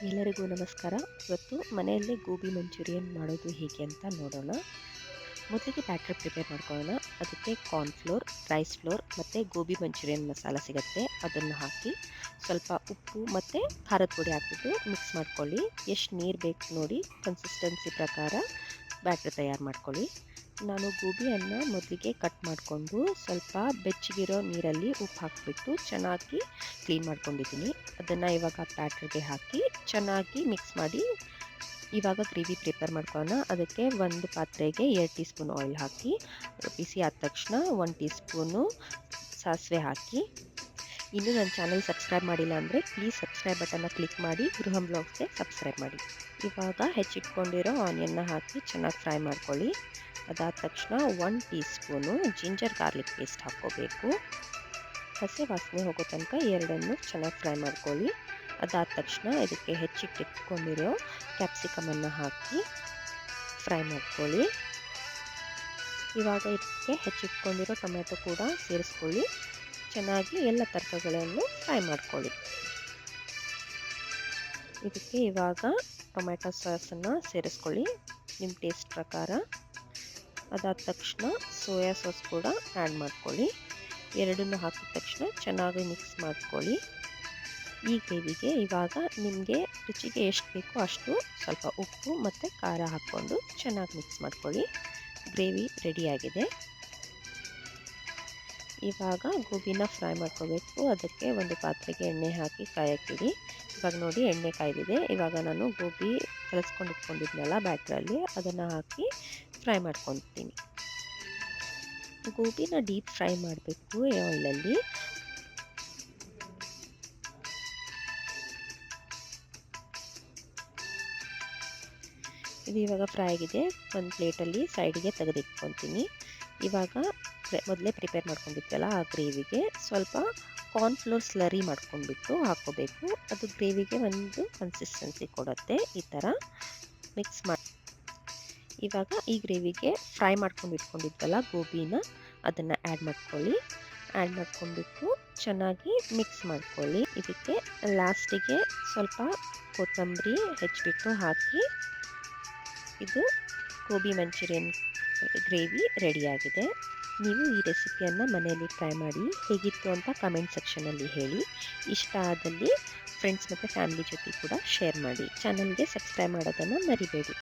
ಎಲ್ಲರಿಗೂ ನಮಸ್ಕಾರ. ಇವತ್ತು ಮನೆಯಲ್ಲೇ ಗೋಬಿ ಮಂಚೂರಿಯನ್ ಮಾಡೋದು ಹೇಗೆ ಅಂತ ನೋಡೋಣ. ಮೊದಲಿಗೆ ಬ್ಯಾಟರ್ ಪ್ರಿಪೇರ್ ಮಾಡ್ಕೊಳ್ಳೋಣ. ಅದಕ್ಕೆ ಕಾರ್ನ್‌ಫ್ಲೋರ್, ರೈಸ್ ಫ್ಲೋರ್ ಮತ್ತು ಗೋಬಿ ಮಂಚೂರಿಯನ್ ಮಸಾಲ ಸಿಗುತ್ತೆ. ಅದನ್ನು ಹಾಕಿ ಸ್ವಲ್ಪ ಉಪ್ಪು ಮತ್ತು ಖಾರದ ಪುಡಿ ಹಾಕ್ಬಿಟ್ಟು ಮಿಕ್ಸ್ ಮಾಡ್ಕೊಳ್ಳಿ. ಎಷ್ಟು ನೀರು ಬೇಕು ನೋಡಿ ಕನ್ಸಿಸ್ಟೆನ್ಸಿ ಪ್ರಕಾರ ಬ್ಯಾಟರ್ ತಯಾರು ಮಾಡ್ಕೊಳ್ಳಿ. ನಾನು ಗೋಬಿಯನ್ನು ಮೊದಲಿಗೆ ಕಟ್ ಮಾಡಿಕೊಂಡು ಸ್ವಲ್ಪ ಬೆಚ್ಚಗಿರೋ ನೀರಲ್ಲಿ ಉಪ್ಪು ಹಾಕಿಬಿಟ್ಟು ಚೆನ್ನಾಗಿ ಕ್ಲೀನ್ ಮಾಡ್ಕೊಂಡಿದ್ದೀನಿ. ಅದನ್ನು ಇವಾಗ ಬ್ಯಾಟರ್ಗೆ ಹಾಕಿ ಚೆನ್ನಾಗಿ ಮಿಕ್ಸ್ ಮಾಡಿ ಇವಾಗ ಗ್ರೇವಿ ಪ್ರಿಪೇರ್ ಮಾಡ್ಕೊಳ್ಳೋಣ. ಅದಕ್ಕೆ ಒಂದು ಪಾತ್ರೆಗೆ 2 ಟೀ ಸ್ಪೂನ್ ಆಯಿಲ್ ಹಾಕಿ ಬಿಸಿ ಆದ ತಕ್ಷಣ 1 ಟೀ ಸ್ಪೂನು ಸಾಸಿವೆ ಹಾಕಿ. ಇನ್ನೂ ನನ್ನ ಚಾನಲ್ ಸಬ್ಸ್ಕ್ರೈಬ್ ಮಾಡಿಲ್ಲ ಅಂದರೆ ಪ್ಲೀಸ್ ಸಬ್ಸ್ಕ್ರೈಬ್ ಬಟನ್ನ ಕ್ಲಿಕ್ ಮಾಡಿ ಗೃಹಂ ಬ್ಲಾಗ್ಸ್ಗೆ ಸಬ್ಸ್ಕ್ರೈಬ್ ಮಾಡಿ. ಇವಾಗ ಹೆಚ್ಚಿಟ್ಕೊಂಡಿರೋ ಆನಿಯನ್ನ ಹಾಕಿ ಚೆನ್ನಾಗಿ ಫ್ರೈ ಮಾಡ್ಕೊಳ್ಳಿ. ಅದಾದ ತಕ್ಷಣ 1 tea spoon ginger garlic paste ಹಾಕ್ಕೋಬೇಕು. ಹಸಿ ವಾಸನೆ ಹೋಗೋ ತನಕ ಎರಡನ್ನು ಚೆನ್ನಾಗಿ ಫ್ರೈ ಮಾಡ್ಕೊಳ್ಳಿ. ಅದಾದ ತಕ್ಷಣ ಇದಕ್ಕೆ ಹೆಚ್ಚಿಟ್ಟಿಟ್ಕೊಂಡಿರೋ ಕ್ಯಾಪ್ಸಿಕಮನ್ನು ಹಾಕಿ ಫ್ರೈ ಮಾಡ್ಕೊಳ್ಳಿ. ಇವಾಗ ಇದಕ್ಕೆ ಹೆಚ್ಚಿಟ್ಕೊಂಡಿರೋ ಟೊಮೆಟೊ ಕೂಡ ಸೇರಿಸ್ಕೊಳ್ಳಿ. ಚೆನ್ನಾಗಿ ಎಲ್ಲ ತರಕಾರಿಗಳನ್ನು ಫ್ರೈ ಮಾಡ್ಕೊಳ್ಳಿ. ಇದಕ್ಕೆ ಇವಾಗ ಟೊಮೆಟೊ ಸಾಸನ್ನು ಸೇರಿಸ್ಕೊಳ್ಳಿ ನಿಮ್ಮ ಟೇಸ್ಟ್ ಪ್ರಕಾರ. ಅದಾದ ತಕ್ಷಣ ಸೋಯಾ ಸಾಸ್ ಕೂಡ ಆ್ಯಡ್ ಮಾಡ್ಕೊಳ್ಳಿ. ಎರಡನ್ನೂ ಹಾಕಿದ ತಕ್ಷಣ ಚೆನ್ನಾಗಿ ಮಿಕ್ಸ್ ಮಾಡ್ಕೊಳ್ಳಿ. ಈ ಗ್ರೇವಿಗೆ ಇವಾಗ ನಿಮಗೆ ರುಚಿಗೆ ಎಷ್ಟು ಬೇಕೋ ಅಷ್ಟು ಸ್ವಲ್ಪ ಉಪ್ಪು ಮತ್ತು ಖಾರ ಹಾಕ್ಕೊಂಡು ಚೆನ್ನಾಗಿ ಮಿಕ್ಸ್ ಮಾಡ್ಕೊಳ್ಳಿ. ಗ್ರೇವಿ ರೆಡಿಯಾಗಿದೆ. ಇವಾಗ ಗೋಬಿನ ಫ್ರೈ ಮಾಡ್ಕೋಬೇಕು. ಅದಕ್ಕೆ ಒಂದು ಪಾತ್ರೆಗೆ ಎಣ್ಣೆ ಹಾಕಿ ಕಾಯಕ್ಕಿಡಿ. ಇವಾಗ ನೋಡಿ ಎಣ್ಣೆ ಕಾಯ್ದಿದೆ. ಇವಾಗ ನಾನು ಗೋಬಿ ಕಲಸ್ಕೊಂಡು ಇಟ್ಕೊಂಡಿದ್ನಲ್ಲ ಬ್ಯಾಟ್ರಲ್ಲಿ ಅದನ್ನು ಹಾಕಿ ಫ್ರೈ ಮಾಡ್ಕೊತೀನಿ. ಗೋಬಿನ ಡೀಪ್ ಫ್ರೈ ಮಾಡಬೇಕು ಆಯಿಲಲ್ಲಿ. ಇದು ಇವಾಗ ಫ್ರೈ ಆಗಿದೆ. ಒಂದು ಪ್ಲೇಟಲ್ಲಿ ಸೈಡಿಗೆ ತೆಗೆದಿಟ್ಕೊತೀನಿ. ಇವಾಗ ಮೊದಲೇ ಪ್ರಿಪೇರ್ ಮಾಡ್ಕೊಂಡಿದ್ದಲ್ಲ ಆ ಗ್ರೇವಿಗೆ ಸ್ವಲ್ಪ ಕಾರ್ನ್‌ಫ್ಲೋರ್ ಸ್ಲರಿ ಮಾಡ್ಕೊಂಡ್ಬಿಟ್ಟು ಹಾಕ್ಕೋಬೇಕು. ಅದು ಗ್ರೇವಿಗೆ ಒಂದು ಕನ್ಸಿಸ್ಟೆನ್ಸಿ ಕೊಡುತ್ತೆ. ಈ ಥರ ಮಿಕ್ಸ್ ಮಾಡಿ ಇವಾಗ ಈ ಗ್ರೇವಿಗೆ ಫ್ರೈ ಮಾಡ್ಕೊಂಡು ಇಟ್ಕೊಂಡಿದ್ವಲ್ಲ ಗೋಬಿನ ಅದನ್ನು ಆ್ಯಡ್ ಮಾಡ್ಕೊಳ್ಳಿ. ಆ್ಯಡ್ ಮಾಡ್ಕೊಂಡ್ಬಿಟ್ಟು ಚೆನ್ನಾಗಿ ಮಿಕ್ಸ್ ಮಾಡ್ಕೊಳ್ಳಿ. ಇದಕ್ಕೆ ಲಾಸ್ಟಿಗೆ ಸ್ವಲ್ಪ ಕೊತ್ತಂಬರಿ ಹೆಚ್ಚಿಬಿಟ್ಟು ಹಾಕಿ ಇದು ಗೋಬಿ ಮಂಚೂರಿಯನ್ ಗ್ರೇವಿ ರೆಡಿಯಾಗಿದೆ. ನೀವು ಈ ರೆಸಿಪಿಯನ್ನು ಮನೆಯಲ್ಲಿ ಟ್ರೈ ಮಾಡಿ ಹೇಗಿತ್ತು ಅಂತ ಕಮೆಂಟ್ ಸೆಕ್ಷನಲ್ಲಿ ಹೇಳಿ. ಇಷ್ಟ ಆದಲ್ಲಿ ಫ್ರೆಂಡ್ಸ್ ಮತ್ತು ಫ್ಯಾಮಿಲಿ ಜೊತೆ ಕೂಡ ಶೇರ್ ಮಾಡಿ. ಚಾನಲ್ಗೆ ಸಬ್ಸ್ಕ್ರೈಬ್ ಮಾಡೋದನ್ನು ಮರಿಬೇಡಿ.